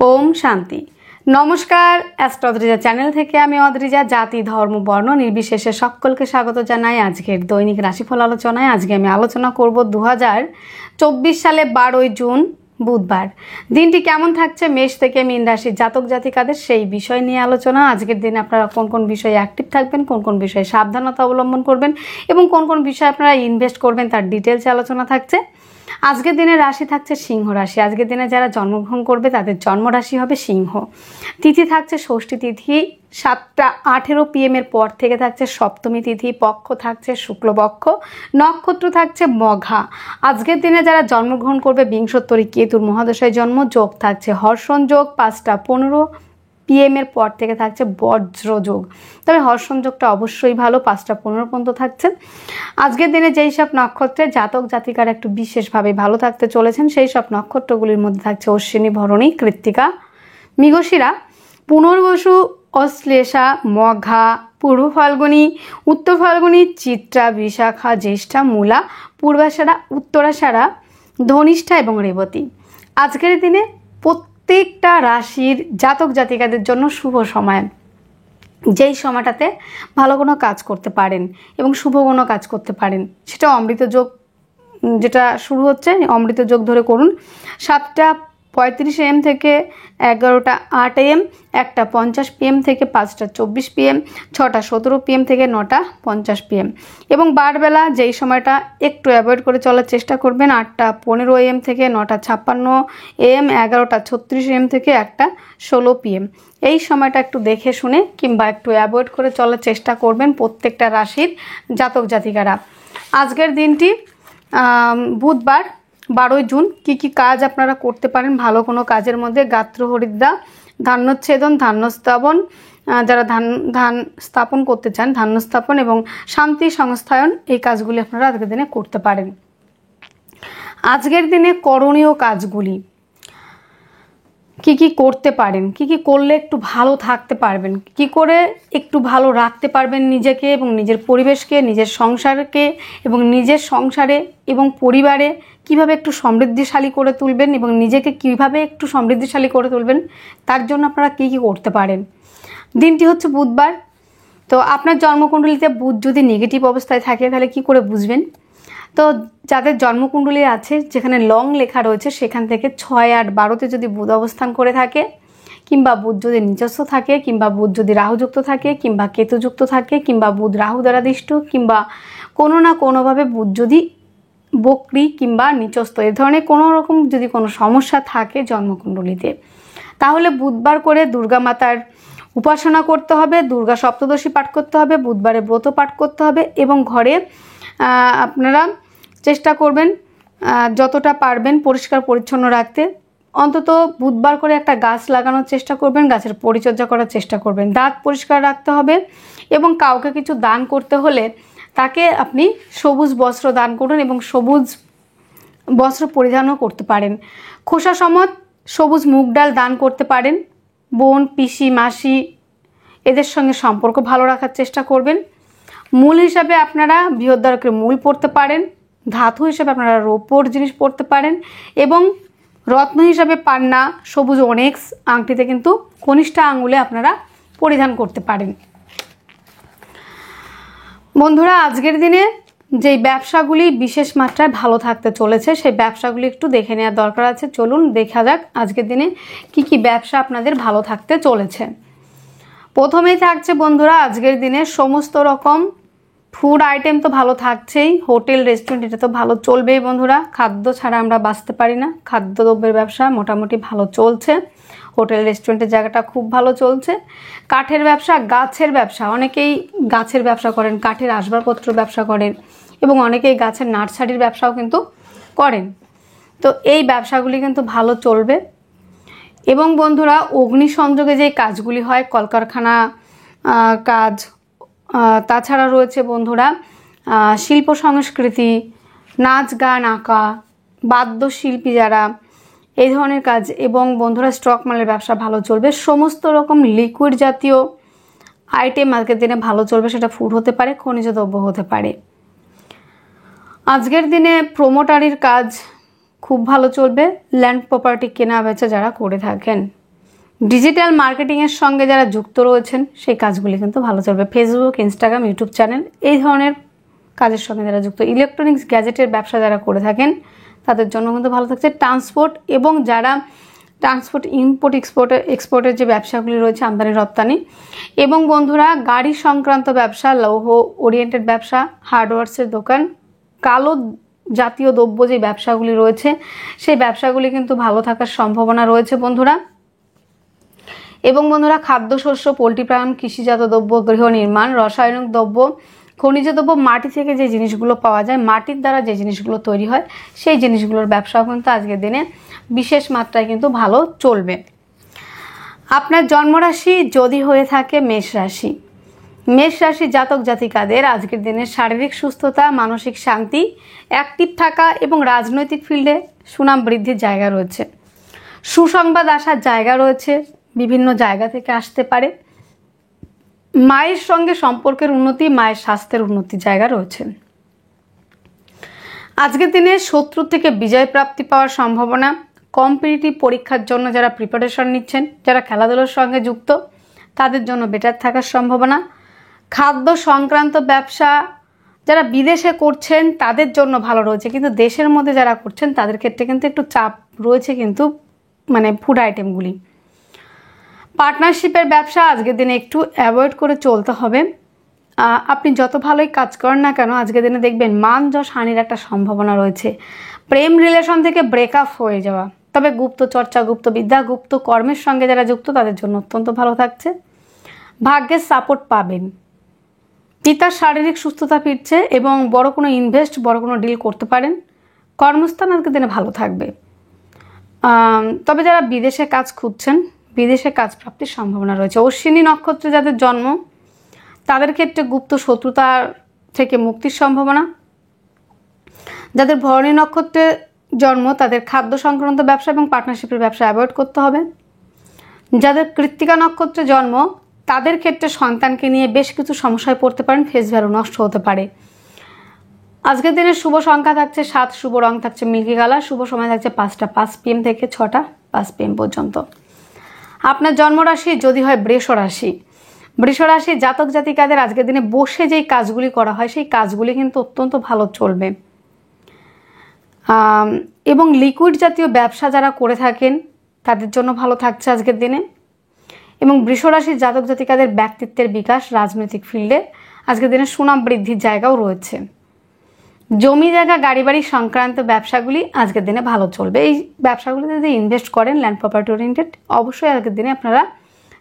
ओम शांति। नमस्कार astro Adrija channel থেকে আমি অদ্রিজা জাতি ধর্ম বর্ণ নির্বিশেষে সকলকে স্বাগত জানাই আজকের দৈনিক রাশিফল আলোচনায়। আজকে আমি আলোচনা করব 2024 সালে 12 জুন বুধবার দিনটি কেমন থাকছে মেষ থেকে মীন রাশির জাতক জাতিকাদের সেই বিষয় নিয়ে আলোচনা। আজকের দিনে আপনারা কোন কোন বিষয়ে অ্যাক্টিভ থাকবেন, কোন কোন বিষয়ে সাবধানতা অবলম্বন করবেন এবং কোন কোন বিষয়ে আপনারা ইনভেস্ট করবেন তার ডিটেইলসে আলোচনা থাকছে। আজকের দিনে রাশি থাকছে সিংহ রাশি। আজকের দিনে যারা জন্মগ্রহণ করবে তাদের জন্ম রাশি হবে সিংহ। তিথি থাকছে ষষ্ঠী তিথি 7টা18 PM এর পর থেকে থাকছে সপ্তমী তিথি। পক্ষ থাকছে শুক্লপক্ষ। নক্ষত্র থাকছে মঘা। আজকের দিনে যারা জন্মগ্রহণ করবে বিংশোত্তরী কেতুর মহাদশায় জন্ম। যোগ থাকছে হর্ষণ যোগ 5টা15 PM এর পর থেকে থাকছে বজ্র যোগ। তবে হর্ষণ যোগটা অবশ্যই ভালো, 5টা15 পর্যন্ত থাকছে। আজকের দিনে যেই সব নক্ষত্রের জাতক জাতিকার একটু বিশেষভাবে ভালো থাকতে চলেছেন সেই সব নক্ষত্রগুলির মধ্যে থাকছে অশ্বিনী, ভরণী, কৃত্তিকা, মৃগশিরা, পুনর্বসু, অশ্লেষা, মঘা, পূর্ব ফাল্গুনী, উত্তর ফাল্গুনী, চিত্রা, বিশাখা, জ্যেষ্ঠা, মূলা, পূর্বাষাঢ়া, উত্তরাষাঢ়া, ধনিষ্ঠা এবং রেবতী। আজকের দিনে প্রত্যেকটা রাশির জাতক জাতিকাদের জন্য শুভ সময়, যেই সময়টাতে ভালো কোনো কাজ করতে পারেন এবং শুভ কোনো কাজ করতে পারেন। সেটা অমৃত যোগ যেটা শুরু হচ্ছে অমৃত যোগ ধরে করুন। 7টা35 AM থেকে 11টা8 AM, 1টা50 PM থেকে 5টা24 PM, 6টা17 PM থেকে 9টা50 PM এবং বারবেলা যেই সময়টা একটু অ্যাভয়েড করে চলার চেষ্টা করবেন 8টা15 AM থেকে 9টা56 AM, 11টা36 AM থেকে 1টা16 PM। এই সময়টা একটু দেখে শুনে কিংবা একটু অ্যাভয়েড করে চলার চেষ্টা করবেন প্রত্যেকটা রাশির জাতক জাতিকারা। আজকের দিনটি বুধবার 12 জুন কি কি কাজ আপনারা করতে পারেন ভালো কোনো কাজের মধ্যে গাত্র হরিদ্রা, ধান্যচ্ছেদন, ধান্যস্থাপন, যারা ধান স্থাপন করতে চান ধান্য স্থাপন এবং শান্তি সংস্থায়ন, এই কাজগুলি আপনারা আজকের দিনে করতে পারেন। আজকের দিনে করণীয় কাজগুলি কি কি করতে পারেন, কি কি করলে একটু ভালো থাকতে পারবেন, কি করে একটু ভালো রাখতে পারবেন নিজেকে এবং নিজের পরিবেশকে, নিজের সংসারকে এবং নিজের সংসারে এবং পরিবারে কিভাবে একটু সমৃদ্ধিশালী করে তুলবেন এবং নিজেকে কিভাবে একটু সমৃদ্ধিশালী করে তুলবেন তার জন্য আপনারা কি কি করতে পারেন। দিনটি হচ্ছে বুধবার। তো আপনার জন্মকুণ্ডলিতে বুধ যদি নেগেটিভ অবস্থায় থাকে তাহলে কি করে বুঝবেন? তো যাদের জন্মকুণ্ডলী আছে যেখানে লং লেখা রয়েছে সেখান থেকে 6, 8, 12তে যদি বুধ অবস্থান করে থাকে কিংবা বুধ যদি নিজস্ব থাকে কিংবা বুধ যদি রাহুযুক্ত থাকে কিংবা কেতুযুক্ত থাকে কিংবা বুধ রাহু দ্বারা দিষ্ট কিংবা কোনো না কোনোভাবে বুধ যদি বক্রি কিংবা নিচস্থ এ ধরনের কোনো রকম যদি কোনো সমস্যা থাকে জন্মকুণ্ডলিতে তাহলে বুধবার করে দুর্গা মাতার উপাসনা করতে হবে, দুর্গা সপ্তদশী পাঠ করতে হবে, বুধবারে ব্রত পাঠ করতে হবে এবং ঘরে আপনারা চেষ্টা করবেন যতটা পারবেন পরিষ্কার পরিচ্ছন্ন রাখতে। অন্তত বুধবার করে একটা গাছ লাগানোর চেষ্টা করবেন, গাছের পরিচর্যা করার চেষ্টা করবেন। দাঁত পরিষ্কার রাখতে হবে এবং কাউকে কিছু দান করতে হলে তাকে আপনি সবুজ বস্ত্র দান করুন এবং সবুজ বস্ত্র পরিধানও করতে পারেন। খোসা সমেত সবুজ মুগ ডাল দান করতে পারেন। বোন, পিসি, মাসি এদের সঙ্গে সম্পর্ক ভালো রাখার চেষ্টা করবেন। মূল হিসাবে আপনারা বৃহদ্বারকের মূল পড়তে পারেন, ধাতু হিসাবে আপনারা রৌপ্যর জিনিস পড়তে পারেন এবং রত্ন হিসাবে পান্না, সবুজ অনেক্স আংটিতে কিন্তু কনিষ্ঠা আঙুলে আপনারা পরিধান করতে পারেন। বন্ধুরা আজকের দিনে যেই ব্যবসাগুলি বিশেষ মাত্রায় ভালো থাকতে চলেছে সেই ব্যবসাগুলি একটু দেখে নেওয়ার দরকার আছে। চলুন দেখা যাক আজকের দিনে কি কি ব্যবসা আপনাদের ভালো থাকতে চলেছে। প্রথমেই থাকছে বন্ধুরা আজকের দিনে সমস্ত রকম ফুড আইটেম তো ভালো থাকছেই, হোটেল রেস্টুরেন্ট এটা তো ভালো চলবেই বন্ধুরা। খাদ্য ছাড়া আমরা বাঁচতে পারি না। খাদ্যদ্রব্যের ব্যবসা মোটামুটি ভালো চলছে, হোটেল রেস্টুরেন্টের জায়গাটা খুব ভালো চলছে। কাঠের ব্যবসা, গাছের ব্যবসা, অনেকেই গাছের ব্যবসা করেন, কাঠের আসবাবপত্র ব্যবসা করেন এবং অনেকেই গাছের নার্সারির ব্যবসাও কিন্তু করেন। তো এই ব্যবসাগুলি কিন্তু ভালো চলবে এবং বন্ধুরা অগ্নিসংযোগে যে কাজগুলি হয় কলকারখানা কাজ, তাছাড়া রয়েছে বন্ধুরা শিল্প সংস্কৃতি, নাচ গান, আঁকা, বাদ্যশিল্পী যারা এই ধরনের কাজ এবং বন্ধুরা স্টক মালের ব্যবসা ভালো চলবে। সমস্ত রকম লিকুইড জাতীয় আইটেম আজকের দিনে ভালো চলবে, সেটা ফুড হতে পারে, খনিজ দ্রব্য হতে পারে। আজকের দিনে প্রমোটারির কাজ খুব ভালো চলবে। ল্যান্ড প্রপার্টি কেনা বেচা যারা করে থাকেন ডিজিটাল মার্কেটিংয়ের সঙ্গে যারা যুক্ত রয়েছেন সেই কাজগুলি কিন্তু ভালো চলবে। ফেসবুক, ইনস্টাগ্রাম, ইউটিউব চ্যানেল এই ধরনের কাজের সঙ্গে যারা যুক্ত, ইলেকট্রনিক্স গ্যাজেটের ব্যবসা যারা করে থাকেন তাদের জন্য কিন্তু ভালো থাকছে। ট্রান্সপোর্ট এবং যারা ট্রান্সপোর্ট, ইম্পোর্ট এক্সপোর্টের যে ব্যবসাগুলি রয়েছে, আমদানি রপ্তানি, এবং বন্ধুরা গাড়ি সংক্রান্ত ব্যবসা, লৌহ ওরিয়েন্টেড ব্যবসা, হার্ডওয়্যার্সের দোকান, কালো জাতীয় দ্রব্য যে ব্যবসাগুলি রয়েছে সেই ব্যবসাগুলি কিন্তু ভালো থাকার সম্ভাবনা রয়েছে বন্ধুরা। এবং বন্ধুরা খাদ্যশস্য, পোলট্রি ফার্ম, কৃষিজাত দ্রব্য, গৃহ নির্মাণ, রাসায়নিক দ্রব্য, খনিজ দ্রব্য, মাটি থেকে যে জিনিসগুলো পাওয়া যায়, মাটির দ্বারা যে জিনিসগুলো তৈরি হয় সেই জিনিসগুলোর ব্যবসাও কিন্তু আজকের দিনে বিশেষ মাত্রায় কিন্তু ভালো চলবে। আপনার জন্মরাশি যদি হয়ে থাকে মেষ রাশি, মেষ রাশি জাতক জাতিকাদের আজকের দিনে শারীরিক সুস্থতা, মানসিক শান্তি, অ্যাক্টিভ থাকা এবং রাজনৈতিক ফিল্ডে সুনাম বৃদ্ধির জায়গা রয়েছে। সুসংবাদ আসার জায়গা রয়েছে, বিভিন্ন জায়গা থেকে আসতে পারে। মায়ের সঙ্গে সম্পর্কের উন্নতি, মায়ের স্বাস্থ্যের উন্নতির জায়গা রয়েছে। আজকের দিনে শত্রু থেকে বিজয় প্রাপ্তি পাওয়ার সম্ভাবনা। কম্পিটিটিভ পরীক্ষার জন্য যারা প্রিপারেশন নিচ্ছেন, যারা খেলাধুলার সঙ্গে যুক্ত তাদের জন্য বেটার থাকার সম্ভাবনা। খাদ্য সংক্রান্ত ব্যবসা যারা বিদেশে করছেন তাদের জন্য ভালো রয়েছে, কিন্তু দেশের মধ্যে যারা করছেন তাদের ক্ষেত্রে কিন্তু একটু চাপ রয়েছে, কিন্তু মানে ফুড আইটেমগুলি। পার্টনারশিপের ব্যবসা আজকের দিনে একটু অ্যাভয়েড করে চলতে হবে। আপনি যত ভালোই কাজ করেন না কেন আজকের দিনে দেখবেন মান যশ হানির একটা সম্ভাবনা রয়েছে। প্রেম রিলেশন থেকে ব্রেকআপ হয়ে যাওয়া। তবে গুপ্ত চর্চা, গুপ্ত বিদ্যা, গুপ্ত কর্মের সঙ্গে যারা যুক্ত তাদের জন্য অত্যন্ত ভালো থাকছে। ভাগ্যের সাপোর্ট পাবেন। পিতার শারীরিক সুস্থতা ফিরছে এবং বড় কোনো ইনভেস্ট, বড় কোনো ডিল করতে পারেন। কর্মস্থান আজকের দিনে ভালো থাকবে। তবে যারা বিদেশে কাজ খুঁজছেন, বিদেশে কাজ প্রাপ্তির সম্ভাবনা রয়েছে। অশ্বিনী নক্ষত্রে যাদের জন্ম তাদের ক্ষেত্রে গুপ্ত শত্রুতার থেকে মুক্তির সম্ভাবনা। যাদের ভরণী নক্ষত্রে জন্ম তাদের খাদ্য সংক্রান্ত ব্যবসা এবং পার্টনারশিপের ব্যবসা অ্যাভয়েড করতে হবে। যাদের কৃত্তিকা নক্ষত্রে জন্ম তাদের ক্ষেত্রে সন্তানকে নিয়ে বেশ কিছু সমস্যায় পড়তে পারেন, ফেস ভ্যালু নষ্ট হতে পারে। আজকের দিনে শুভ সংখ্যা থাকছে 7, শুভ রং থাকছে মিল্কি কালার, শুভ সময় থাকছে 5টা 5 PM থেকে 6টা 5 PM পর্যন্ত। আপনার জন্মরাশি যদি হয় বৃষ রাশি, বৃষ রাশি জাতক জাতিকাদের আজকের দিনে বসে যেই কাজগুলি করা হয় সেই কাজগুলি কিন্তু অত্যন্ত ভালো চলবে। এবং লিকুইড জাতীয় ব্যবসা যারা করে থাকেন তাদের জন্য ভালো থাকছে আজকের দিনে। এবং বৃষ রাশির জাতক জাতিকাদের ব্যক্তিত্বের বিকাশ, রাজনৈতিক ফিল্ডে আজকের দিনে সুনাম বৃদ্ধির জায়গাও রয়েছে। জমি জায়গা, গাড়ি বাড়ি সংক্রান্ত ব্যবসাগুলি আজকের দিনে ভালো চলবে। এই ব্যবসাগুলিতে যদি ইনভেস্ট করেন ল্যান্ড প্রপার্টি ওরিয়েন্টেড, অবশ্যই আজকের দিনে আপনারা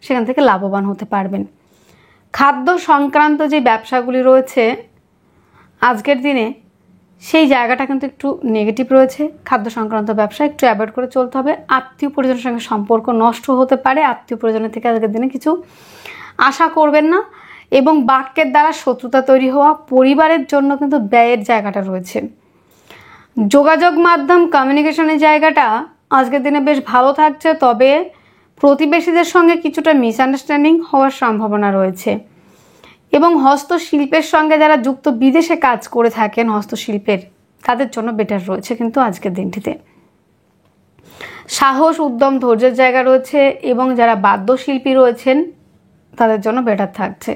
সেখান থেকে লাভবান হতে পারবেন। খাদ্য সংক্রান্ত যে ব্যবসাগুলি রয়েছে আজকের দিনে সেই জায়গাটা কিন্তু একটু নেগেটিভ রয়েছে। খাদ্য সংক্রান্ত ব্যবসা একটু অ্যাভয়েড করে চলতে হবে। আত্মীয় পরিজনের সঙ্গে সম্পর্ক নষ্ট হতে পারে। আত্মীয় পরিজনের থেকে আজকের দিনে কিছু আশা করবেন না। এবং বাক্যের দ্বারা শত্রুতা তৈরি হওয়া, পরিবারের জন্য কিন্তু ব্যয়ের জায়গাটা রয়েছে। যোগাযোগ মাধ্যম, কমিউনিকেশনের জায়গাটা আজকের দিনে বেশ ভালো থাকছে, তবে প্রতিবেশীদের সঙ্গে কিছুটা মিসআন্ডারস্ট্যান্ডিং হওয়ার সম্ভাবনা রয়েছে। এবং হস্তশিল্পের সঙ্গে যারা যুক্ত, বিদেশে কাজ করে থাকেন হস্তশিল্পের, তাদের জন্য বেটার রয়েছে কিন্তু আজকের দিনটিতে। সাহস, উদ্যম, ধৈর্যের জায়গা রয়েছে এবং যারা বাদ্যশিল্পী রয়েছেন তাদের জন্য বেটার থাকছে।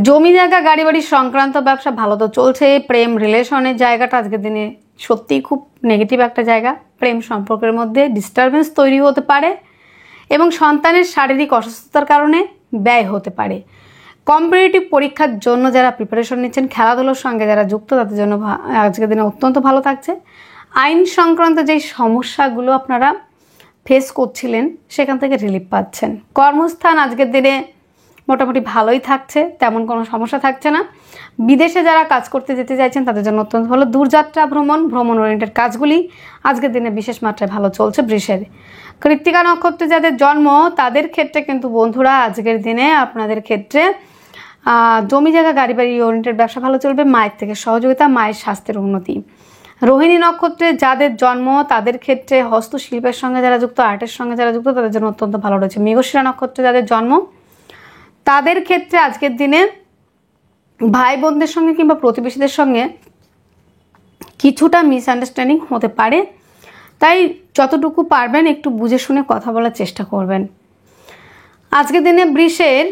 জমি জায়গা, গাড়ি বাড়ি সংক্রান্ত ব্যবসা ভালো তো চলছে। প্রেম রিলেশনের জায়গাটা আজকের দিনে সত্যিই খুব নেগেটিভ একটা জায়গা। প্রেম সম্পর্কের মধ্যে ডিস্টারবেন্স তৈরি হতে পারে এবং সন্তানের শারীরিক অসুস্থতার কারণে ব্যয় হতে পারে। কম্পিটিটিভ পরীক্ষার জন্য যারা প্রিপারেশন নিচ্ছেন, খেলাধুলোর সঙ্গে যারা যুক্ত তাদের জন্য আজকের দিনে অত্যন্ত ভালো থাকছে। আইন সংক্রান্ত যেই সমস্যাগুলো আপনারা ফেস করছিলেন সেখান থেকে রিলিফ পাচ্ছেন। কর্মস্থান আজকের দিনে মোটামুটি ভালোই থাকছে, তেমন কোনো সমস্যা থাকছে না। বিদেশে যারা কাজ করতে যেতে চাইছেন তাদের জন্য অত্যন্ত ভালো। দূরযাত্রা, ভ্রমণ ওরিয়েন্টেড কাজগুলি আজকের দিনে বিশেষ মাত্রায় ভালো চলছে বৃষের। কৃত্তিকা নক্ষত্রে যাদের জন্ম তাদের ক্ষেত্রে কিন্তু বন্ধুরা আজকের দিনে আপনাদের ক্ষেত্রে জমি জায়গা, গাড়ি বাড়ি ওরিয়েন্টেড ব্যবসা ভালো চলবে। মায়ের থেকে সহযোগিতা, মায়ের স্বাস্থ্যের উন্নতি। রোহিণী নক্ষত্রে যাদের জন্ম তাদের ক্ষেত্রে হস্তশিল্পের সঙ্গে যারা যুক্ত, আর্টের সঙ্গে যারা যুক্ত তাদের জন্য অত্যন্ত ভালো রয়েছে। মৃগশিরা নক্ষত্রে যাদের জন্ম তাদের ক্ষেত্রে আজকের দিনে ভাই বোনদের সঙ্গে কিংবা প্রতিবেশীদের সঙ্গে কিছুটা মিসআন্ডারস্ট্যান্ডিং হতে পারে, তাই যতটুকু পারবেন একটু বুঝে শুনে কথা বলার চেষ্টা করবেন। আজকের দিনে বৃষের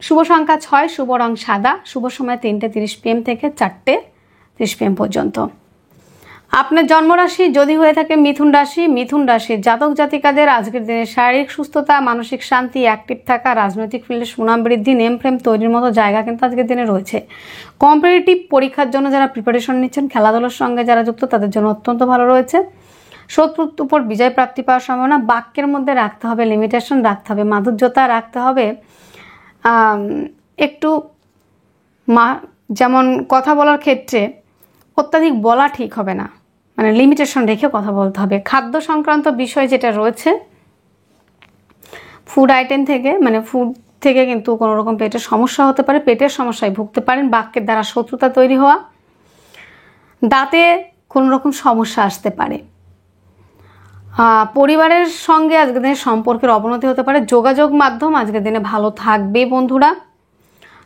শুভ সংখ্যা 6, শুভ রং সাদা, শুভ সময় 3:30 PM থেকে 4:30 PM পর্যন্ত। আপনার জন্মরাশি যদি হয়ে থাকে মিথুন রাশি, মিথুন রাশির জাতক জাতিকাদের আজকের দিনে শারীরিক সুস্থতা, মানসিক শান্তি, অ্যাক্টিভ থাকা, রাজনৈতিক ফিল্ডে সুনাম বৃদ্ধি, নেম ফ্রেম তৈরির মতো জায়গা কিন্তু আজকের দিনে রয়েছে। কম্পিটিটিভ পরীক্ষার জন্য যারা প্রিপারেশন নিচ্ছেন, খেলাধুলার সঙ্গে যারা যুক্ত তাদের জন্য অত্যন্ত ভালো রয়েছে। শত্রুর উপর বিজয় প্রাপ্তি পাওয়ার সম্ভাবনা। বাক্যের মধ্যে রাখতে হবে লিমিটেশন, রাখতে হবে মাধুর্যতা, রাখতে হবে একটু যেমন কথা বলার ক্ষেত্রে অত্যাধিক বলা ঠিক হবে না, মানে লিমিটেশন রেখে কথা বলতে হবে। খাদ্য সংক্রান্ত বিষয় যেটা রয়েছে, ফুড আইটেম থেকে মানে ফুড থেকে কিন্তু কোনো রকম পেটের সমস্যা হতে পারে, পেটের সমস্যায় ভুগতে পারেন। বাক্যের দ্বারা শত্রুতা তৈরি হওয়া, দাঁতে কোনো রকম সমস্যা আসতে পারে। পরিবারের সঙ্গে আজকের দিনে সম্পর্কের অবনতি হতে পারে। যোগাযোগ মাধ্যম আজকের দিনে ভালো থাকবে বন্ধুরা।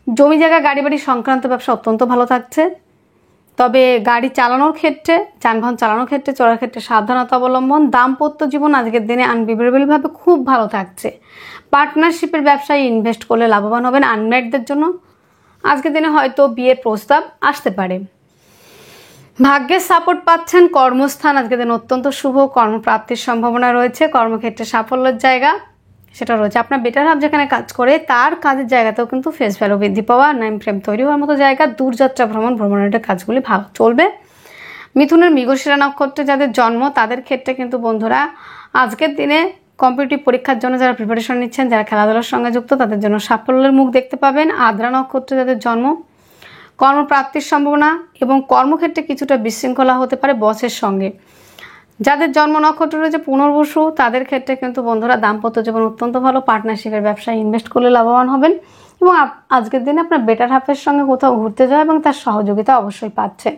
জমি জায়গা গাড়ি বাড়ি সংক্রান্ত ব্যবসা অত্যন্ত ভালো থাকছে। তবে গাড়ি চালানোর ক্ষেত্রে, যানবাহন চালানোর ক্ষেত্রে, চলার ক্ষেত্রে সাবধানতা অবলম্বন। দাম্পত্য জীবন আজকের দিনে আনবিভেরেবলভাবে খুব ভালো থাকছে। পার্টনারশিপের ব্যবসায় ইনভেস্ট করলে লাভবান হবেন। আনম্যারিডদের জন্য আজকের দিনে হয়তো বিয়ের প্রস্তাব আসতে পারে। ভাগ্যের সাপোর্ট পাচ্ছেন। কর্মস্থান আজকের দিন অত্যন্ত শুভ, কর্মপ্রাপ্তির সম্ভাবনা রয়েছে। কর্মক্ষেত্রে সাফল্যের জায়গা সেটা রয়েছে। আপনার বেটার হাফ যেখানে কাজ করে তার কাজের জায়গাতেও কিন্তু ফেস ভ্যালু বৃদ্ধি পাওয়া, নেম ফ্রেম তৈরি হওয়ার মতো জায়গা। দূরযাত্রা ভ্রমণের কাজগুলি ভালো চলবে। মিথুনের মৃগশিরা নক্ষত্রে যাদের জন্ম তাদের ক্ষেত্রে কিন্তু বন্ধুরা আজকের দিনে কম্পিটিটিভ পরীক্ষার জন্য যারা প্রিপারেশন নিচ্ছেন, যারা খেলাধুলার সঙ্গে যুক্ত তাদের জন্য সাফল্যের মুখ দেখতে পাবেন। আদ্রা নক্ষত্রে যাদের জন্ম, কর্মপ্রাপ্তির সম্ভাবনা এবং কর্মক্ষেত্রে কিছুটা বিশৃঙ্খলা হতে পারে বসের সঙ্গে। যাদের জন্ম নক্ষত্র রয়েছে পুনর্বসু তাদের ক্ষেত্রে কিন্তু বন্ধুরা দাম্পত্য জীবন অত্যন্ত ভালো। পার্টনারশিপের ব্যবসায় ইনভেস্ট করলে লাভবান হবেন এবং আজকের দিনে আপনার বেটার হাফের সঙ্গে কোথাও ঘুরতে যাওয়া এবং তার সহযোগিতা অবশ্যই পাচ্ছেন।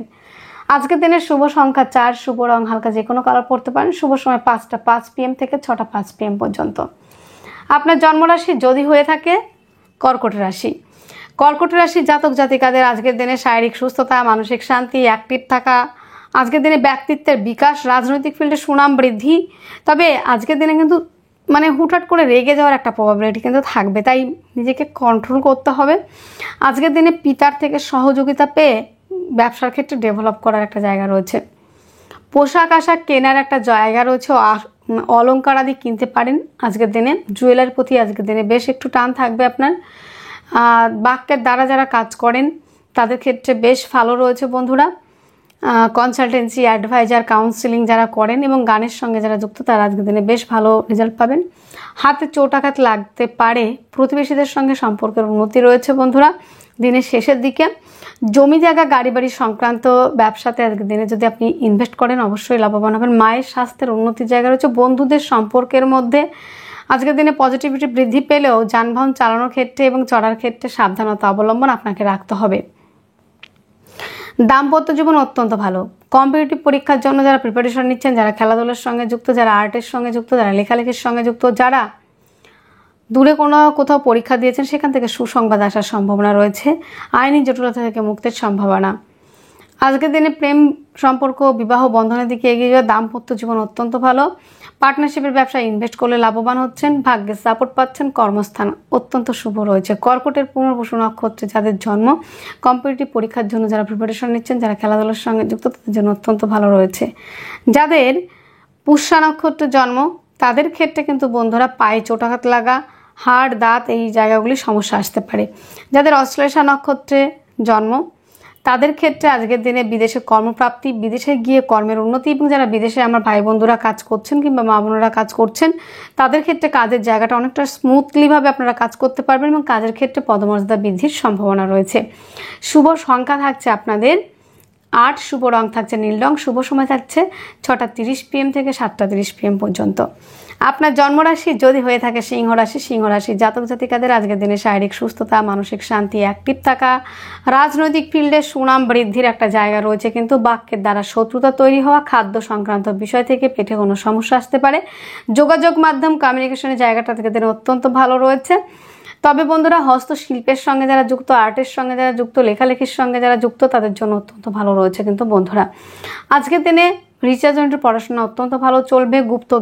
আজকের দিনের শুভ সংখ্যা 4, শুভ রং হালকা যে কোনো কালার পরতে পারেন। শুভ সময় 5:05 PM থেকে 6:05 PM পর্যন্ত। আপনার জন্মরাশি যদি হয়ে থাকে কর্কট রাশি, কর্কট রাশির জাতক জাতিকাদের আজকের দিনে শারীরিক সুস্থতা, মানসিক শান্তি, অ্যাক্টিভ থাকা, আজকের দিনে ব্যক্তিত্বের বিকাশ, রাজনৈতিক ফিল্ডে সুনাম বৃদ্ধি। তবে আজকের দিনে কিন্তু মানে হুটহাট করে রেগে যাওয়ার একটা প্রবাবিলিটি কিন্তু থাকবে, তাই নিজেকে কন্ট্রোল করতে হবে। আজকের দিনে পিতার থেকে সহযোগিতা পেয়ে ব্যবসার ক্ষেত্রে ডেভেলপ করার একটা জায়গা রয়েছে। পোশাক আশাক কেনার একটা জায়গা রয়েছে। অলংকার আদি কিনতে পারেন আজকের দিনে। জুয়েলারির প্রতি আজকের দিনে বেশ একটু টান থাকবে আপনার। বাক্যের দ্বারা যারা কাজ করেন তাদের ক্ষেত্রে বেশ ভালো রয়েছে বন্ধুরা। কনসালটেন্সি, অ্যাডভাইজার, কাউন্সিলিং যারা করেন এবং গানের সঙ্গে যারা যুক্ত তারা আজকের দিনে বেশ ভালো রেজাল্ট পাবেন। হাতে চোটাঘাত লাগতে পারে। প্রতিবেশীদের সঙ্গে সম্পর্কের উন্নতি রয়েছে বন্ধুরা দিনের শেষের দিকে। জমি জায়গা গাড়ি বাড়ি সংক্রান্ত ব্যবসাতে আজকের দিনে যদি আপনি ইনভেস্ট করেন অবশ্যই লাভবান হবেন। মায়ের স্বাস্থ্যের উন্নতির জায়গা রয়েছে। বন্ধুদের সম্পর্কের মধ্যে আজকের দিনে পজিটিভিটি বৃদ্ধি পেলেও যানবাহন চালানোর ক্ষেত্রে এবং চড়ার ক্ষেত্রে সাবধানতা অবলম্বন আপনাকে রাখতে হবে। দাম্পত্য জীবন অত্যন্ত ভালো। কম্পিটিটিভ পরীক্ষার জন্য যারা প্রিপারেশন নিচ্ছেন, যারা খেলাধুলার সঙ্গে যুক্ত, যারা আর্টের সঙ্গে যুক্ত, যারা লেখালেখির সঙ্গে যুক্ত, যারা দূরে কোথাও পরীক্ষা দিয়েছেন সেখান থেকে সুসংবাদ আসার সম্ভাবনা রয়েছে। আইনি জটিলতা থেকে মুক্তির সম্ভাবনা। আজকের দিনে প্রেম সম্পর্ক, বিবাহ বন্ধনের দিকে এগিয়ে যাওয়া। দাম্পত্য জীবন অত্যন্ত ভালো। পার্টনারশিপের ব্যবসায় ইনভেস্ট করলে লাভবান হচ্ছেন। ভাগ্যের সাপোর্ট পাচ্ছেন। কর্মস্থান অত্যন্ত শুভ রয়েছে। কর্কটের পুনর্বসু নক্ষত্রে যাদের জন্ম, কম্পিটিটিভ পরীক্ষার জন্য যারা প্রিপারেশন নিচ্ছেন, যারা খেলাধুলার সঙ্গে যুক্ত তাদের জন্য অত্যন্ত ভালো রয়েছে। যাদের পুষ্যা নক্ষত্রের জন্ম তাদের ক্ষেত্রে কিন্তু বন্ধুরা পায়ে চোটাঘাত লাগা, হাড় দাঁত এই জায়গাগুলি সমস্যা আসতে পারে। যাদের অশ্লেষা নক্ষত্রে জন্ম তাদের ক্ষেত্রে আজকের দিনে বিদেশে কর্মপ্রাপ্তি, বিদেশে গিয়ে কর্মের উন্নতি এবং যারা বিদেশে আমার ভাই বন্ধুরা কাজ করছেন কিংবা মা বোনেরা কাজ করছেন তাদের ক্ষেত্রে কাজের জায়গাটা অনেকটা স্মুথলিভাবে আপনারা কাজ করতে পারবেন এবং কাজের ক্ষেত্রে পদমর্যাদা বৃদ্ধির সম্ভাবনা রয়েছে। শুভ সংখ্যা থাকছে আপনাদের 8, শুভ রং থাকছে নীল রং। শুভ সময় থাকছে 6:30 PM থেকে 7:30 PM পর্যন্ত। আপনার জন্মরাশি যদি হয়ে থাকে সিংহ রাশি, সিংহ রাশির জাতক জাতিকাদের আজকের দিনে শারীরিক সুস্থতা, মানসিক শান্তি, অ্যাক্টিভ থাকা, রাজনৈতিক ফিল্ডে সুনাম বৃদ্ধির একটা জায়গা রয়েছে। কিন্তু বাক্যের দ্বারা শত্রুতা তৈরি হওয়া, খাদ্য সংক্রান্ত বিষয় থেকে পেটে কোনো সমস্যা আসতে পারে। যোগাযোগ মাধ্যম কমিউনিকেশনের জায়গাটা থেকে দিনে অত্যন্ত ভালো রয়েছে। তবে বন্ধুরা হস্তশিল্পের সঙ্গে যারা যুক্ত, আর্টের সঙ্গে যারা যুক্ত, লেখালেখির সঙ্গে যারা যুক্ত তাদের জন্য অত্যন্ত ভালো রয়েছে। কিন্তু বন্ধুরা আজকের দিনে রিসার্চের পড়াশোনা অত্যন্ত ভালো চলবে। গুপ্ত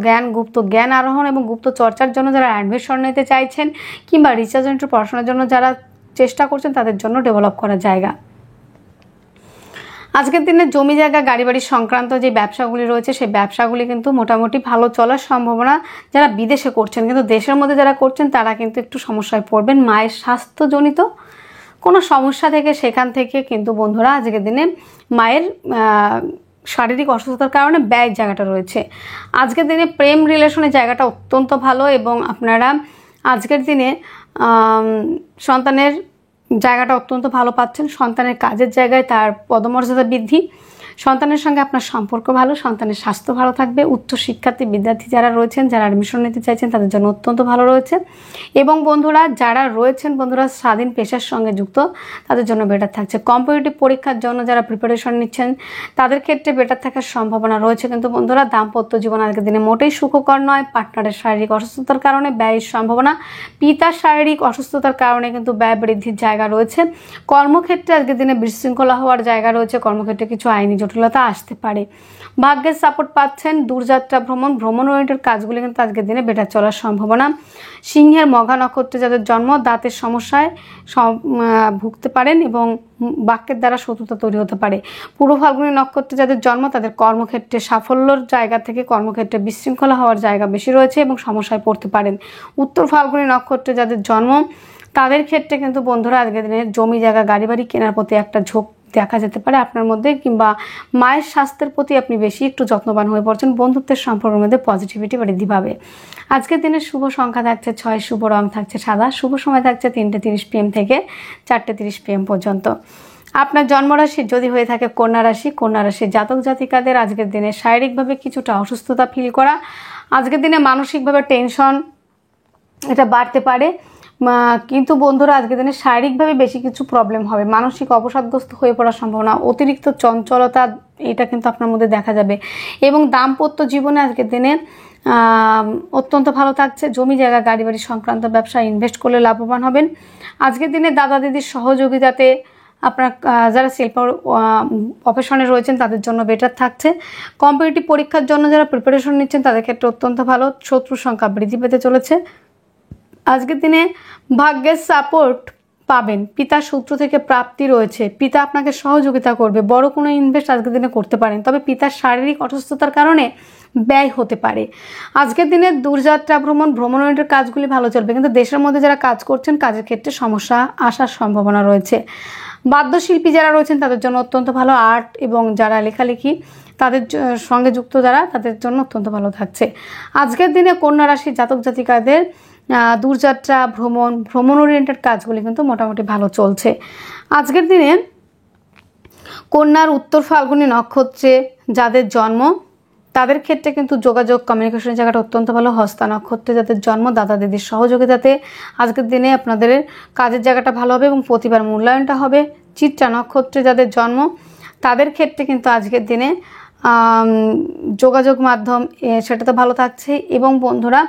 জ্ঞান আরোহণ এবং গুপ্ত চর্চার জন্য যারা অ্যাডমিশন নিতে চাইছেন কিংবা রিসার্চের পড়াশোনার জন্য যারা চেষ্টা করছেন তাদের জন্য ডেভেলপ করার জায়গা। আজকের দিনে জমি জায়গা গাড়ি বাড়ি সংক্রান্ত যে ব্যবসাগুলি রয়েছে সেই ব্যবসাগুলি কিন্তু মোটামুটি ভালো চলার সম্ভাবনা। যারা বিদেশে করছেন কিন্তু দেশের মধ্যে যারা করছেন তারা কিন্তু একটু সমস্যায় পড়বেন মায়ের স্বাস্থ্যজনিত কোনো সমস্যা থেকে, সেখান থেকে কিন্তু বন্ধুরা আজকের দিনে মায়ের শারীরিক অসুস্থতার কারণে ব্যয়ের জায়গাটা রয়েছে। আজকের দিনে প্রেম রিলেশনের জায়গাটা অত্যন্ত ভালো এবং আপনারা আজকের দিনে সন্তানের জায়গাটা অত্যন্ত ভালো পাচ্ছেন। সন্তানের কাজের জায়গায় তার পদমর্যাদা বৃদ্ধি, সন্তানের সঙ্গে আপনার সম্পর্ক ভালো, সন্তানের স্বাস্থ্য ভালো থাকবে। উচ্চ শিক্ষার্থী বিদ্যার্থী যারা রয়েছেন, যারা অ্যাডমিশন নিতে চাইছেন তাদের জন্য অত্যন্ত ভালো রয়েছে। এবং বন্ধুরা যারা রয়েছেন বন্ধুরা স্বাধীন পেশার সঙ্গে যুক্ত তাদের জন্য বেটার থাকছে। কম্পিটিটিভ পরীক্ষার জন্য যারা প্রিপারেশন নিচ্ছেন তাদের ক্ষেত্রে বেটার থাকার সম্ভাবনা রয়েছে। কিন্তু বন্ধুরা দাম্পত্য জীবন আজকের দিনে মোটেই সুখকর নয়। পার্টনারের শারীরিক অসুস্থতার কারণে ব্যয়ের সম্ভাবনা, পিতার শারীরিক অসুস্থতার কারণে কিন্তু ব্যয় বৃদ্ধির জায়গা রয়েছে। কর্মক্ষেত্রে আজকের দিনে বিশৃঙ্খলা হওয়ার জায়গা রয়েছে। কর্মক্ষেত্রে কিছু আইনি জটিলতা আসতে পারে। ভাগ্যের সাপোর্ট পাচ্ছেন। দূরযাত্রা ভ্রমণ ওরিয়েন্টেড কাজগুলি কিন্তু আজকের দিনে বেটার চলার সম্ভাবনা। সিংহের মঘা নক্ষত্রে যাদের জন্ম দাঁতের সমস্যায় ভুগতে পারেন এবং বাক্যের দ্বারা শত্রুতা তৈরি হতে পারে। পূর্ব ফাল্গুনী নক্ষত্রে যাদের জন্ম তাদের কর্মক্ষেত্রে সাফল্যর জায়গা থেকে কর্মক্ষেত্রে বিশৃঙ্খলা হওয়ার জায়গা বেশি রয়েছে এবং সমস্যায় পড়তে পারেন। উত্তর ফাল্গুনী নক্ষত্রে যাদের জন্ম তাদের ক্ষেত্রে কিন্তু বন্ধুরা আজকের দিনে জমি জায়গা গাড়ি বাড়ি কেনার প্রতি একটা ঝোঁক দেখা যেতে পারে আপনার মধ্যে, কিংবা মায়ের স্বাস্থ্যের প্রতি আপনি বেশি একটু যত্নবান হয়ে পড়ছেন। বন্ধুত্বের সম্পর্কের মধ্যে পজিটিভিটি বৃদ্ধি পাবে। আজকের দিনের শুভ সংখ্যা থাকছে 6, শুভ রং থাকছে সাদা, শুভ সময় থাকছে 3:30 PM থেকে 4:30 PM পর্যন্ত। আপনার জন্মরাশি যদি হয়ে থাকে কন্যা রাশির জাতক জাতিকাদের আজকের দিনে শারীরিকভাবে কিছুটা অসুস্থতা ফিল করা, আজকের দিনে মানসিকভাবে টেনশন এটা বাড়তে পারে। কিন্তু বন্ধুরা আজকের দিনে শারীরিকভাবে বেশি কিছু প্রবলেম হবে, মানসিক অবসাদগ্রস্ত হয়ে পড়ার সম্ভাবনা, অতিরিক্ত চঞ্চলতা এটা কিন্তু আপনার মধ্যে দেখা যাবে। এবং দাম্পত্য জীবনে আজকের দিনে অত্যন্ত ভালো থাকছে। জমি জায়গা গাড়ি বাড়ি সংক্রান্ত ব্যবসা ইনভেস্ট করলে লাভবান হবেন। আজকের দিনে দাদা দিদির সহযোগিতাতে আপনার যারা শিল্প প্রফেশনে রয়েছেন তাদের জন্য বেটার থাকছে। কম্পিটিটিভ পরীক্ষার জন্য যারা প্রিপারেশন নিচ্ছেন তাদের ক্ষেত্রে অত্যন্ত ভালো। শত্রুর সংখ্যা বৃদ্ধি পেতে চলেছে। আজকের দিনে ভাগ্যের সাপোর্ট পাবেন। পিতার সূত্র থেকে প্রাপ্তি রয়েছে, পিতা আপনাকে সহযোগিতা করবে। বড় কোনো ইনভেস্ট আজকের দিনে করতে পারেন, তবে পিতার শারীরিক অসুস্থতার কারণে ব্যয় হতে পারে। আজকের দিনে দূরযাত্রা ভ্রমণ ওরিয়েন্টেড কাজগুলি ভালো চলবে, কিন্তু দেশের মধ্যে যারা কাজ করছেন কাজের ক্ষেত্রে সমস্যা আসার সম্ভাবনা রয়েছে। বাদ্যশিল্পী যারা রয়েছেন তাদের জন্য অত্যন্ত ভালো। আর্ট এবং যারা লেখালেখি তাদের সঙ্গে যুক্ত যারা তাদের জন্য অত্যন্ত ভালো থাকছে। আজকের দিনে কন্যা রাশির জাতক জাতিকাদের দূরযাত্রা ভ্রমণ ওরিয়েন্টেড কাজগুলি কিন্তু মোটামুটি ভালো চলছে। আজকের দিনে কন্যার উত্তর ফাল্গুনী নক্ষত্রে যাদের জন্ম তাদের ক্ষেত্রে কিন্তু যোগাযোগ কমিউনিকেশনের জায়গাটা অত্যন্ত ভালো। হস্তা নক্ষত্রে যাদের জন্ম দাদা দিদির সহযোগিতাতে আজকের দিনে আপনাদের কাজের জায়গাটা ভালো হবে এবং প্রতিভার মূল্যায়নটা হবে। চিত্রা নক্ষত্রে যাদের জন্ম তাদের ক্ষেত্রে কিন্তু আজকের দিনে যোগাযোগ মাধ্যম সেটা তো ভালো থাকছে। এবং বন্ধুরা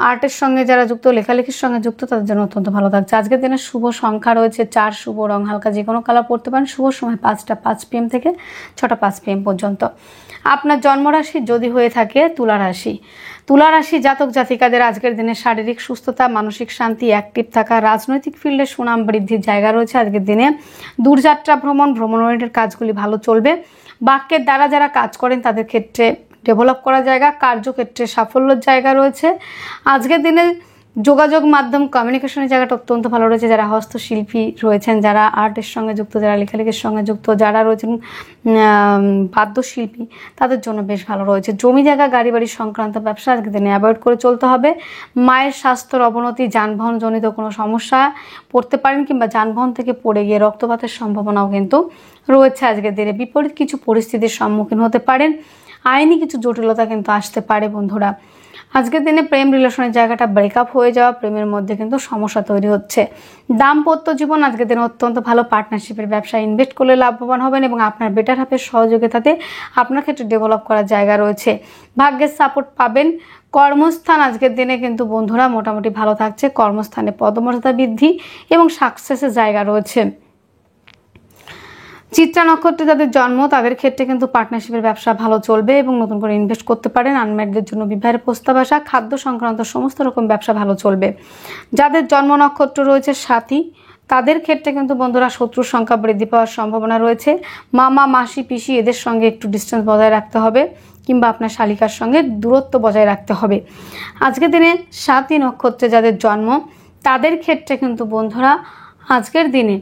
আর্টের সঙ্গে যারা যুক্ত, লেখালেখির সঙ্গে যুক্ত তাদের জন্য অত্যন্ত ভালো থাকছে। আজকের দিনে শুভ সংখ্যা রয়েছে 4, শুভ রং হালকা যে কোনো কালার পরতে পারেন। শুভ সময় 5:05 PM থেকে 6:05 PM পর্যন্ত। আপনার জন্মরাশি যদি হয়ে থাকে তুলা রাশি জাতক জাতিকাদের আজকের দিনে শারীরিক সুস্থতা, মানসিক শান্তি, অ্যাক্টিভ থাকা, রাজনৈতিক ফিল্ডে সুনাম বৃদ্ধির জায়গা রয়েছে। আজকের দিনে দূরযাত্রা ভ্রমণ ওরিয়েন্টেড কাজগুলি ভালো চলবে। বাক্যের দ্বারা যারা কাজ করেন তাদের ক্ষেত্রে ডেভেলপ করা জায়গা, কার্যক্ষেত্রে সাফল্যের জায়গা রয়েছে। আজকের দিনে যোগাযোগ মাধ্যম কমিউনিকেশনের জায়গাটা অত্যন্ত ভালো রয়েছে। যারা হস্তশিল্পী রয়েছেন, যারা আর্টের সঙ্গে যুক্ত, যারা লেখালেখির সঙ্গে যুক্ত, যারা রয়েছেন বাদ্যশিল্পী তাদের জন্য বেশ ভালো রয়েছে। জমি জায়গা গাড়ি বাড়ি সংক্রান্ত ব্যবসা আজকের দিনে অ্যাভয়েড করে চলতে হবে। মায়ের স্বাস্থ্যের অবনতি, যানবাহনজনিত কোনো সমস্যা পড়তে পারেন কিংবা যানবাহন থেকে পড়ে গিয়ে রক্তপাতের সম্ভাবনাও কিন্তু রয়েছে। আজকের দিনে বিপরীত কিছু পরিস্থিতির সম্মুখীন হতে পারেন, আইনি কিছু জটিলতা কিন্তু আসতে পারে। বন্ধুরা আজকের দিনে প্রেম রিলেশনের জায়গাটা ব্রেকআপ হয়ে যাওয়া, প্রেমের মধ্যে কিন্তু সমস্যা তৈরি হচ্ছে। দাম্পত্য জীবন আজকের দিনে অত্যন্ত ভালো। পার্টনারশিপের ব্যবসায় ইনভেস্ট করলে লাভবান হবেন এবং আপনার বেটার হাফের সহযোগিতাতে আপনার ক্ষেত্রে ডেভেলপ করার জায়গা রয়েছে। ভাগ্যের সাপোর্ট পাবেন। কর্মস্থান আজকের দিনে কিন্তু বন্ধুরা মোটামুটি ভালো থাকছে। কর্মস্থানে পদমর্যাদা বৃদ্ধি এবং সাকসেসের জায়গা রয়েছে। চিত্রা নক্ষত্রে যাদের জন্ম তাদের ক্ষেত্রে কিন্তু পার্টনারশিপের ব্যবসা ভালো চলবে এবং নতুন করে ইনভেস্ট করতে পারেন। আনম্যারিডদের জন্য বিবাহের প্রস্তাব আসা, খাদ্য সংক্রান্ত সমস্ত রকম ব্যবসা ভালো চলবে। যাদের জন্ম নক্ষত্র রয়েছে সাথী তাদের ক্ষেত্রে কিন্তু বন্ধুরা শত্রুর সংখ্যা বৃদ্ধি পাওয়ার সম্ভাবনা রয়েছে। মামা মাসি পিসি এদের সঙ্গে একটু ডিস্টেন্স বজায় রাখতে হবে, কিংবা আপনার শালিকার সঙ্গে দূরত্ব বজায় রাখতে হবে। আজকের দিনে সাথী নক্ষত্রে যাদের জন্ম তাদের ক্ষেত্রে কিন্তু বন্ধুরা আজকের দিনে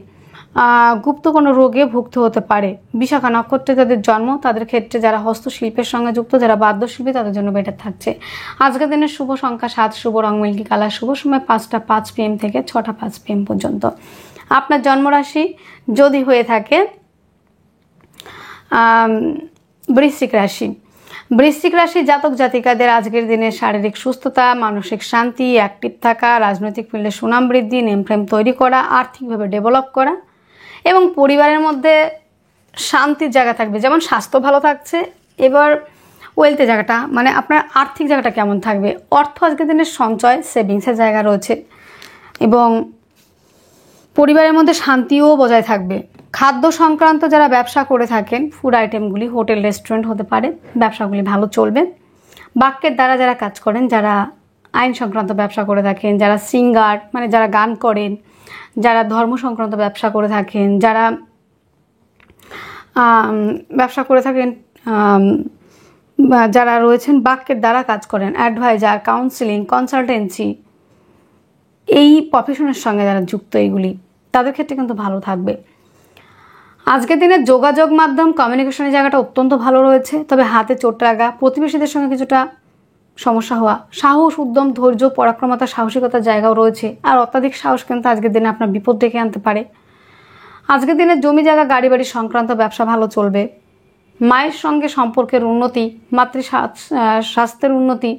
গুপ্ত কোনো রোগে ভুগতে হতে পারে। বিশাখা নক্ষত্রে যাদের জন্ম তাদের ক্ষেত্রে যারা হস্তশিল্পের সঙ্গে যুক্ত, যারা বাদ্যশিল্পী তাদের জন্য বেটার থাকছে। আজকের দিনের শুভ সংখ্যা 7, শুভ রং মিল্কি কালার, শুভ সময় 5টা 5 PM থেকে 6টা 5 PM পর্যন্ত। আপনার জন্মরাশি যদি হয়ে থাকে বৃশ্চিক রাশি, বৃশ্চিক রাশি জাতক জাতিকাদের আজকের দিনে শারীরিক সুস্থতা, মানসিক শান্তি, অ্যাক্টিভ থাকা, রাজনৈতিক ফিল্ডে সুনাম বৃদ্ধি, নেম ফ্রেম তৈরি করা, আর্থিকভাবে ডেভেলপ করা এবং পরিবারের মধ্যে শান্তির জায়গা থাকবে। যেমন স্বাস্থ্য ভালো থাকছে, এবার ওয়েলথের জায়গাটা মানে আপনার আর্থিক জায়গাটা কেমন থাকবে, অর্থ আজকের দিনের সঞ্চয় সেভিংসের জায়গা রয়েছে এবং পরিবারের মধ্যে শান্তিও বজায় থাকবে। খাদ্য সংক্রান্ত যারা ব্যবসা করে থাকেন, ফুড আইটেমগুলি, হোটেল রেস্টুরেন্ট হতে পারে, ব্যবসাগুলি ভালো চলবে। বাক্যের দ্বারা যারা কাজ করেন, যারা আইন সংক্রান্ত ব্যবসা করে থাকেন, যারা সিঙ্গার মানে যারা গান করেন, যারা ধর্ম সংক্রান্ত ব্যবসা করে থাকেন, যারা ব্যবসা করে থাকেন, যারা রয়েছেন বাক্যের দ্বারা কাজ করেন, অ্যাডভাইজার, কাউন্সিলিং, কনসালটেন্সি, এই প্রফেশনের সঙ্গে যারা যুক্ত এইগুলি তাদের ক্ষেত্রে কিন্তু ভালো থাকবে। আজকের দিনে যোগাযোগ মাধ্যম কমিউনিকেশনের জায়গাটা অত্যন্ত ভালো রয়েছে, তবে হাতে চোট লাগা, প্রতিবেশীদের সঙ্গে কিছুটা সমস্যা হওয়া, সাহস, উদ্যম, ধৈর্য, পরাক্রমতা, সাহসিকতার জায়গাও রয়েছে। আর অত্যাধিক সাহস কিন্তু আজকের দিনে আপনার বিপদ ডেকে আনতে পারে। আজকের দিনে জমি জায়গা গাড়ি বাড়ি সংক্রান্ত ব্যবসা ভালো চলবে। মায়ের সঙ্গে সম্পর্কের উন্নতি, স্বাস্থ্যের উন্নতি,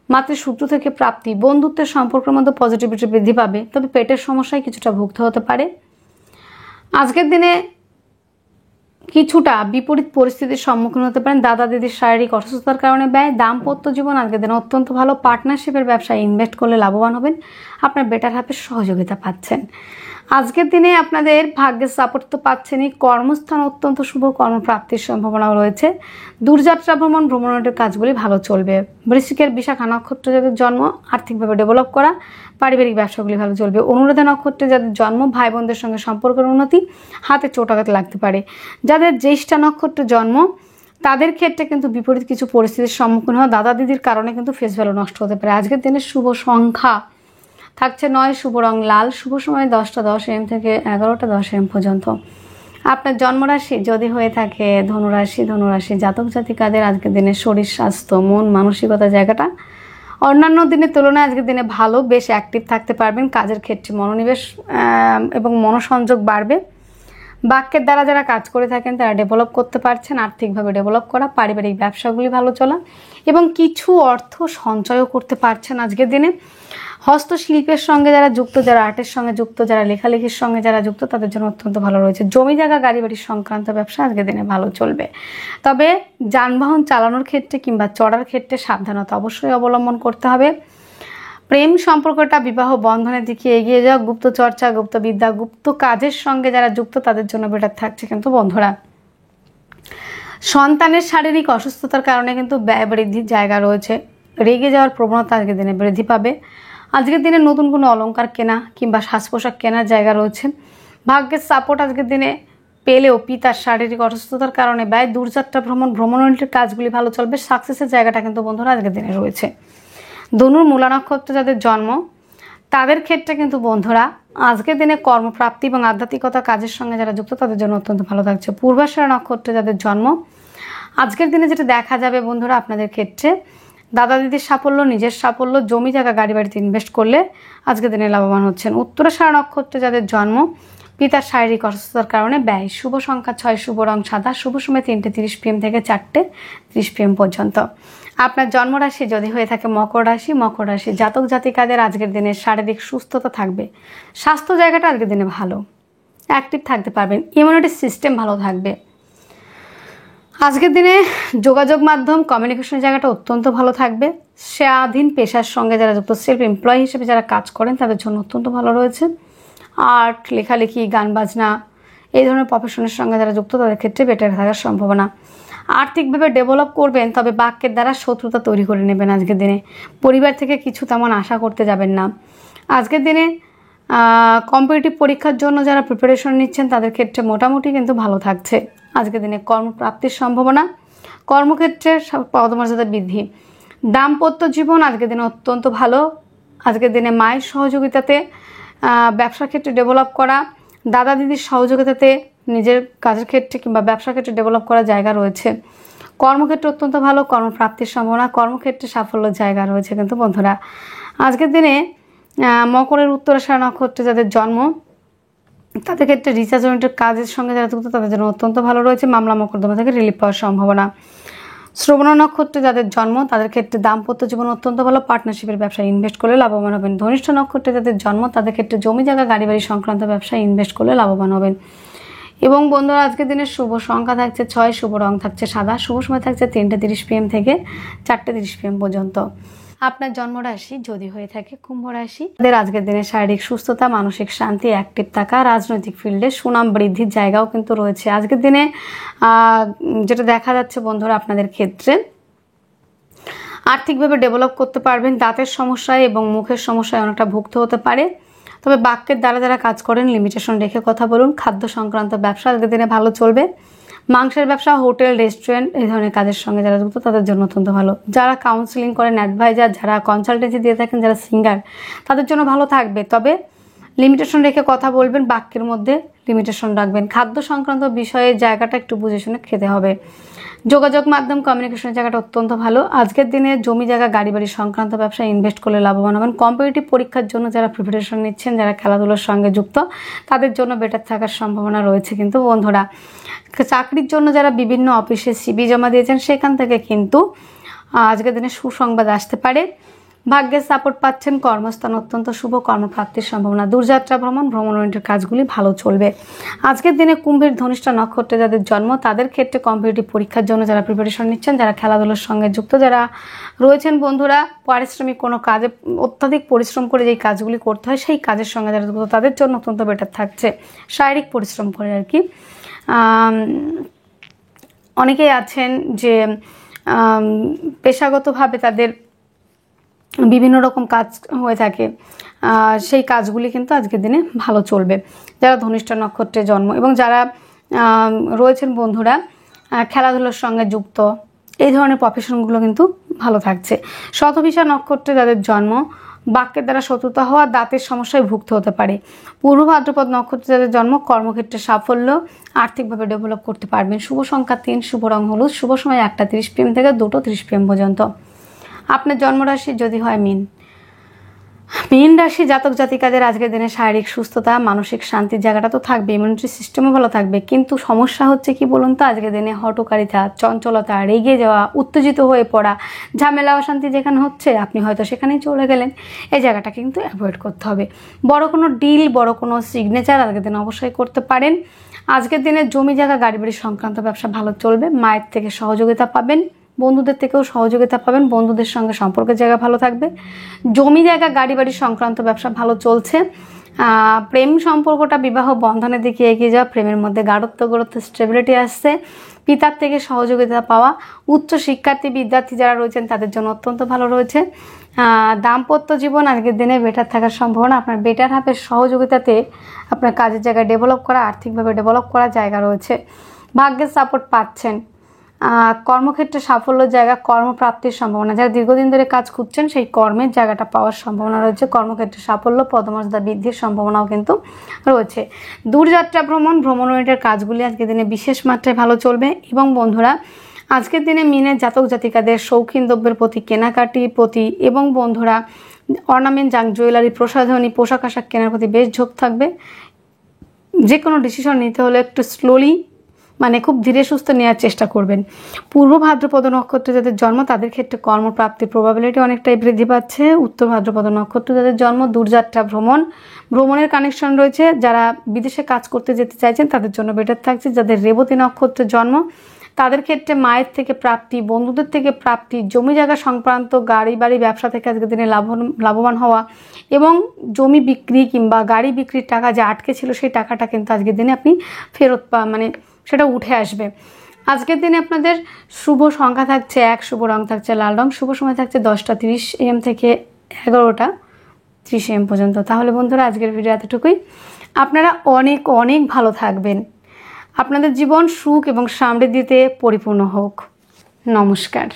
মাতৃসূত্র থেকে প্রাপ্তি, বন্ধুত্বের সম্পর্কের মধ্যে পজিটিভিটি বৃদ্ধি পাবে, তবে পেটের সমস্যায় কিছুটা ভুগতে হতে পারে। আজকের দিনে কিছুটা বিপরীত পরিস্থিতির সম্মুখীন হতে পারেন। দাদা দিদির শারীরিক অসুস্থতার কারণে ব্যয়। দাম্পত্য জীবন আজকের দিনে অত্যন্ত ভালো। পার্টনারশিপের ব্যবসায় ইনভেস্ট করলে লাভবান হবেন, আপনার বেটার হাফের সহযোগিতা পাচ্ছেন। আজকের দিনে আপনাদের ভাগ্যের সাপোর্ট তো পাচ্ছেনই, কর্মস্থান অত্যন্ত শুভ, কর্মপ্রাপ্তির সম্ভাবনাও রয়েছে। দূরযাত্রা ভ্রমণের কাজগুলি ভালো চলবে। বৃশ্চিকের বিশাখা নক্ষত্রে যাদের জন্ম আর্থিকভাবে ডেভেলপ করা, পারিবারিক ব্যবসাগুলি ভালো চলবে। অনুরাধা নক্ষত্রে যাদের জন্ম ভাই বোনদের সঙ্গে সম্পর্কের উন্নতি, হাতে চোটাঘাত লাগতে পারে। যাদের জ্যেষ্ঠা নক্ষত্রে জন্ম তাদের ক্ষেত্রে কিন্তু বিপরীত কিছু পরিস্থিতির সম্মুখীন হওয়া, দাদা দিদির কারণে কিন্তু ফেস ভ্যালু নষ্ট হতে পারে। আজকের দিনের শুভ সংখ্যা থাকছে 9, শুভ রং লাল, শুভ সময় 10টা 10 AM থেকে 11টা 10 AM পর্যন্ত। আপনার জন্মরাশি যদি হয়ে থাকে ধনুরাশি জাতক জাতিকাদের আজকের দিনে শরীর স্বাস্থ্য, মন, মানসিকতার জায়গাটা অন্যান্য দিনের তুলনায় আজকের দিনে ভালো, বেশ অ্যাক্টিভ থাকতে পারবেন। কাজের ক্ষেত্রে মনোনিবেশ এবং মনোসংযোগ বাড়বে। বাক্যের দ্বারা যারা কাজ করে থাকেন তারা ডেভেলপ করতে পারছেন, আর্থিকভাবে ডেভেলপ করা, পারিবারিক ব্যবসাগুলি ভালো চলা এবং কিছু অর্থ সঞ্চয়ও করতে পারছেন আজকের দিনে। হস্তশিল্পের সঙ্গে যারা যুক্ত, যারা আর্টের সঙ্গে যুক্ত, যারা লেখালেখির সঙ্গে যারা যুক্ত তাদের জন্য অত্যন্ত ভালো রয়েছে। জমি জায়গা গাড়ি বাড়ির সংক্রান্ত ব্যবসা আজকের দিনে ভালো চলবে, তবে যানবাহন চালানোর ক্ষেত্রে কিংবা চড়ার ক্ষেত্রে সাবধানতা অবশ্যই অবলম্বন করতে হবে। প্রেম সম্পর্কটা বিবাহ বন্ধনের দিকে এগিয়ে যাওয়া, গুপ্ত চর্চা, গুপ্ত বিদ্যা, গুপ্ত কাজের সঙ্গে যারা যুক্ত তাদের জন্য বেটার থাকছে। কিন্তু বন্ধুরা সন্তানের শারীরিক অসুস্থতার কারণে কিন্তু ব্যয় বৃদ্ধির জায়গা রয়েছে। রেগে যাওয়ার প্রবণতা আজকের দিনে বৃদ্ধি পাবে। আজকের দিনে নতুন কোনো অলংকার কেনা কিংবা সাজ পোশাক কেনার জায়গা রয়েছে। ভাগ্যের সাপোর্ট আজকের দিনে পেলেও পিতার শারীরিক অসুস্থতার কারণে ব্যয়, দূরযাত্রা ভ্রমণের কাজগুলি ভালো চলবে। সাকসেসের জায়গাটা কিন্তু বন্ধুরা আজকের দিনে রয়েছে। ধনুর মূলা নক্ষত্রে যাদের জন্ম তাদের ক্ষেত্রে কিন্তু বন্ধুরা আজকের দিনে কর্মপ্রাপ্তি এবং আধ্যাত্মিকতা কাজের সঙ্গে যারা যুক্ত তাদের জন্য অত্যন্ত ভালো থাকছে। পূর্বাষাঢ়া নক্ষত্রে যাদের জন্ম আজকের দিনে যেটা দেখা যাবে বন্ধুরা আপনাদের ক্ষেত্রে দাদা দিদির সাফল্য, নিজের সাফল্য, জমি জায়গা গাড়ি বাড়িতে ইনভেস্ট করলে আজকের দিনে লাভবান হচ্ছেন। উত্তরাষাঢ়া নক্ষত্রে যাদের জন্ম পিতার শারীরিক অসুস্থতার কারণে ব্যয়। শুভ সংখ্যা 6, শুভ রং সাদা, শুভ সময় 3টে 30 PM থেকে 4টে 30 PM পর্যন্ত। আপনার জন্মরাশি যদি হয়ে থাকে মকর রাশি জাতক জাতিকাদের আজকের দিনে শারীরিক সুস্থতা থাকবে। স্বাস্থ্য জায়গাটা আজকের দিনে ভালো, অ্যাক্টিভ থাকতে পারবেন, ইমিউনিটি সিস্টেম ভালো থাকবে। আজকের দিনে যোগাযোগ মাধ্যম কমিউনিকেশনের জায়গাটা অত্যন্ত ভালো থাকবে। স্বাধীন পেশার সঙ্গে যারা যুক্ত, সেলফ এমপ্লয়ি হিসেবে যারা কাজ করেন তাদের জন্য অত্যন্ত ভালো রয়েছে। আর্ট, লেখালেখি, গান বাজনা এই ধরনের প্রফেশনের সঙ্গে যারা যুক্ত তাদের ক্ষেত্রে বেটার থাকার সম্ভাবনা। আর্থিকভাবে ডেভেলপ করবেন, তবে বাক্যের দ্বারা শত্রুতা তৈরি করে নেবেন আজকের দিনে। পরিবার থেকে কিছু তেমন আশা করতে যাবেন না আজকের দিনে। কম্পিটিটিভ পরীক্ষার জন্য যারা প্রিপারেশন নিচ্ছেন তাদের ক্ষেত্রে মোটামুটি কিন্তু ভালো থাকছে আজকের দিনে। কর্মপ্রাপ্তির সম্ভাবনা, কর্মক্ষেত্রে পদমর্যাদা বৃদ্ধি। দাম্পত্য জীবন আজকের দিনে অত্যন্ত ভালো। আজকের দিনে মায়ের সহযোগিতাতে ব্যবসার ক্ষেত্রে ডেভেলপ করা, দাদা দিদির সহযোগিতাতে নিজের কাজের ক্ষেত্রে কিংবা ব্যবসার ক্ষেত্রে ডেভেলপ করার জায়গা রয়েছে। কর্মক্ষেত্রে অত্যন্ত ভালো, কর্মপ্রাপ্তির সম্ভাবনা, কর্মক্ষেত্রে সাফল্যের জায়গা রয়েছে কিন্তু বন্ধুরা। আজকের দিনে মকরের উত্তরাষাঢ়া নক্ষত্রে যাদের জন্ম তাদের ক্ষেত্রে রিসার্চ ওরিয়েন্টেড কাজের সঙ্গে যারা যুক্ত তাদের জন্য অত্যন্ত ভালো রয়েছে। মামলা মোকদ্দমা থেকে রিলিফ পাওয়ার সম্ভাবনা। শ্রবণা নক্ষত্রে যাদের জন্ম তাদের ক্ষেত্রে দাম্পত্য জীবন অত্যন্ত ভালো, পার্টনারশিপের ব্যবসায় ইনভেস্ট করলে লাভবান হবেন। ধনিষ্ঠ নক্ষত্রে যাদের জন্ম তাদের ক্ষেত্রে জমি জায়গা গাড়ি বাড়ি সংক্রান্ত ব্যবসায় ইনভেস্ট করলে লাভবান হবেন। এবং বন্ধুরা আজকের দিনের শুভ সংখ্যা থাকছে 6, শুভ রং থাকছে সাদা, শুভ সময় থাকছে 3:30 PM থেকে 4:30 PM পর্যন্ত। আপনার জন্মরাশি যদি হয়ে থাকে কুম্ভ রাশি, তাদের আজকের দিনে শারীরিক সুস্থতা, মানসিক শান্তি, অ্যাক্টিভ থাকা, রাজনৈতিক ফিল্ডে সুনাম বৃদ্ধির জায়গাও কিন্তু রয়েছে আজকের দিনে। যেটা দেখা যাচ্ছে বন্ধুরা আপনাদের ক্ষেত্রে আর্থিকভাবে ডেভেলপ করতে পারবেন। দাঁতের সমস্যায় এবং মুখের সমস্যায় অনেকটা ভুগতে হতে পারে, তবে বাক্যের দ্বারা যারা কাজ করেন লিমিটেশন রেখে কথা বলুন। খাদ্য সংক্রান্ত ব্যবসা আজকের দিনে ভালো চলবে। মাংসের ব্যবসা, হোটেল, রেস্টুরেন্ট এই ধরনের কাজের সঙ্গে যারা যুক্ত তাদের জন্য অত্যন্ত ভালো। যারা কাউন্সিলিং করেন, অ্যাডভাইজার, যারা কনসালটেন্সি দিয়ে থাকেন, যারা সিঙ্গার তাদের জন্য ভালো থাকবে, তবে লিমিটেশন রেখে কথা বলবেন, বাক্যের মধ্যে লিমিটেশন রাখবেন। খাদ্য সংক্রান্ত বিষয়ে জায়গাটা একটু বুঝে শুনে খেতে হবে। যোগাযোগ মাধ্যম, কমিউনিকেশনের জায়গাটা অত্যন্ত ভালো আজকের দিনে। জমি জায়গা গাড়ি বাড়ি সংক্রান্ত ব্যবসায় ইনভেস্ট করলে লাভবান হবেন। কম্পিটিটিভ পরীক্ষার জন্য যারা প্রিপারেশন নিচ্ছেন, যারা খেলাধুলার সঙ্গে যুক্ত তাদের জন্য বেটার থাকার সম্ভাবনা রয়েছে কিন্তু বন্ধুরা। চাকরির জন্য যারা বিভিন্ন অফিসে সিভি জমা দিয়েছেন সেখান থেকে কিন্তু আজকের দিনে সুসংবাদ আসতে পারে। ভাগ্যের সাপোর্ট পাচ্ছেন, কর্মস্থান অত্যন্ত শুভ, কর্মপ্রাপ্তির সম্ভাবনা। দূরযাত্রা ভ্রমণ ওরিয়েন্টেড কাজগুলি ভালো চলবে আজকের দিনে। কুম্ভের ধনিষ্ঠা নক্ষত্রে যাদের জন্ম তাদের ক্ষেত্রে কম্পিটিটিভ পরীক্ষার জন্য যারা প্রিপারেশন নিচ্ছেন, যারা খেলাধুলার সঙ্গে যুক্ত যারা রয়েছেন বন্ধুরা, পারিশ্রমিক কোনো কাজে অত্যাধিক পরিশ্রম করে যেই কাজগুলি করতে হয় সেই কাজের সঙ্গে যারা যুক্ত তাদের জন্য অত্যন্ত বেটার থাকছে, শারীরিক পরিশ্রম করে আর কি। অনেকেই আছেন যে পেশাগতভাবে তাদের বিভিন্ন রকম কাজ হয়ে থাকে, সেই কাজগুলি কিন্তু আজকের দিনে ভালো চলবে। যারা ধনিষ্ঠা নক্ষত্রে জন্ম এবং যারা রয়েছেন বন্ধুরা খেলাধুলার সঙ্গে যুক্ত এই ধরনের প্রফেশনগুলো কিন্তু ভালো থাকছে। শতভিষা নক্ষত্রে যাদের জন্ম বাক্যের দ্বারা শত্রুতা হওয়া, দাঁতের সমস্যায় ভুগতে হতে পারে। পূর্ব ভাদ্রপদ নক্ষত্রে যাদের জন্ম কর্মক্ষেত্রে সাফল্য, আর্থিকভাবে ডেভেলপ করতে পারবেন। শুভ সংখ্যা 3, শুভ রং হলুদ, শুভ সময় 1:30 PM থেকে 2:30 PM পর্যন্ত। আপনার জন্মরাশি যদি হয় মীন রাশি জাতক জাতিকাদের আজকের দিনে শারীরিক সুস্থতা, মানসিক শান্তির জায়গাটা তো থাকবে, ইমিউনিটি সিস্টেমও ভালো থাকবে, কিন্তু সমস্যা হচ্ছে কি বলুন তো আজকের দিনে হটকারিতা, চঞ্চলতা, রেগে যাওয়া, উত্তেজিত হয়ে পড়া, ঝামেলা অশান্তি যেখানে হচ্ছে আপনি হয়তো সেখানেই চলে গেলেন, এই জায়গাটা কিন্তু অ্যাভয়েড করতে হবে। বড় কোনো ডিল, বড় কোনো সিগনেচার আজকের দিনে অবশ্যই করতে পারেন। আজকের দিনে জমি জায়গা গাড়ি বাড়ি সংক্রান্ত ব্যবসা ভালো চলবে। মায়ের থেকে সহযোগিতা পাবেন, বন্ধুদের থেকেও সহযোগিতা পাবেন, বন্ধুদের সঙ্গে সম্পর্কের জায়গা ভালো থাকবে। জমি জায়গা গাড়ি বাড়ি সংক্রান্ত ব্যবসা ভালো চলছে। প্রেম সম্পর্কটা বিবাহ বন্ধনের দিকে এগিয়ে যাওয়া, প্রেমের মধ্যে গাঢ়ত্ব স্টেবিলিটি আসছে। পিতার থেকে সহযোগিতা পাওয়া, উচ্চ শিক্ষার্থী বিদ্যার্থী যারা রয়েছেন তাদের জন্য অত্যন্ত ভালো রয়েছে। দাম্পত্য জীবন আজকের দিনে বেটার থাকার সম্ভাবনা। আপনার বেটার হাফের সহযোগিতাতে আপনার কাজের জায়গায় ডেভেলপ করা, আর্থিকভাবে ডেভেলপ করার জায়গা রয়েছে। ভাগ্যের সাপোর্ট পাচ্ছেন। কর্মক্ষেত্রে সাফল্যের জায়গা, কর্মপ্রাপ্তির সম্ভাবনা। যারা দীর্ঘদিন ধরে কাজ খুঁজছেন সেই কর্মের জায়গাটা পাওয়ার সম্ভাবনা রয়েছে। কর্মক্ষেত্রে সাফল্য, পদমর্যাদা বৃদ্ধির সম্ভাবনাও কিন্তু রয়েছে। দূরযাত্রা ভ্রমণ ওরিয়েন্টেড কাজগুলি আজকের দিনে বিশেষ মাত্রায় ভালো চলবে। এবং বন্ধুরা আজকের দিনে মিনের জাতক জাতিকাদের শৌখিন দ্রব্যের প্রতি, কেনাকাটির প্রতি এবং বন্ধুরা অর্নামেন্ট, জাঙ্ক জুয়েলারি, প্রসাধনী, পোশাক আশাক কেনার প্রতি বেশ ঝোঁক থাকবে। যে কোনো ডিসিশন নিতে হলে একটু স্লোলি খুব ধীরে সুস্থে নেওয়ার চেষ্টা করবেন। পূর্ব ভাদ্রপদ নক্ষত্রে যাদের জন্ম তাদের ক্ষেত্রে কর্মপ্রাপ্তির প্রবাবিলিটি অনেকটাই বৃদ্ধি পাচ্ছে। উত্তর ভাদ্রপদ নক্ষত্রে যাদের জন্ম দূরযাত্রা ভ্রমণের কানেকশন রয়েছে। যারা বিদেশে কাজ করতে যেতে চাইছেন তাদের জন্য বেটার থাকছে। যাদের রেবতী নক্ষত্রের জন্ম তাদের ক্ষেত্রে মায়ের থেকে প্রাপ্তি, বন্ধুদের থেকে প্রাপ্তি, জমি জায়গা সংক্রান্ত গাড়ি বাড়ি ব্যবসা থেকে আজকের দিনে লাভবান হওয়া এবং জমি বিক্রি কিংবা গাড়ি বিক্রির টাকা যে আটকে ছিল সেই টাকাটা কিন্তু আজকের দিনে আপনি ফেরত মানে সেটা উঠে আসবে। আজকের দিনে আপনাদের শুভ সংখ্যা থাকছে 1, শুভ রং থাকছে লাল রং, শুভ সময় থাকছে 10টা 30 AM থেকে 11টা 30 AM পর্যন্ত। তাহলে বন্ধুরা আজকের ভিডিও এতটুকুই। আপনারা অনেক অনেক ভালো থাকবেন, আপনাদের জীবন সুখ এবং সমৃদ্ধিতে পরিপূর্ণ হোক। নমস্কার।